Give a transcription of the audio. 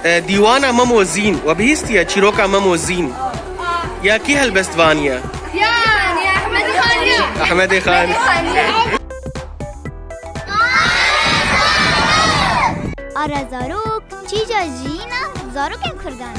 ديوان أمام وزين وبهيستيا تشيروكا أمام وزين يا كي هالبستفانيا يعني أحمد خان آره زاروک چی جا جینا زاروک این کردن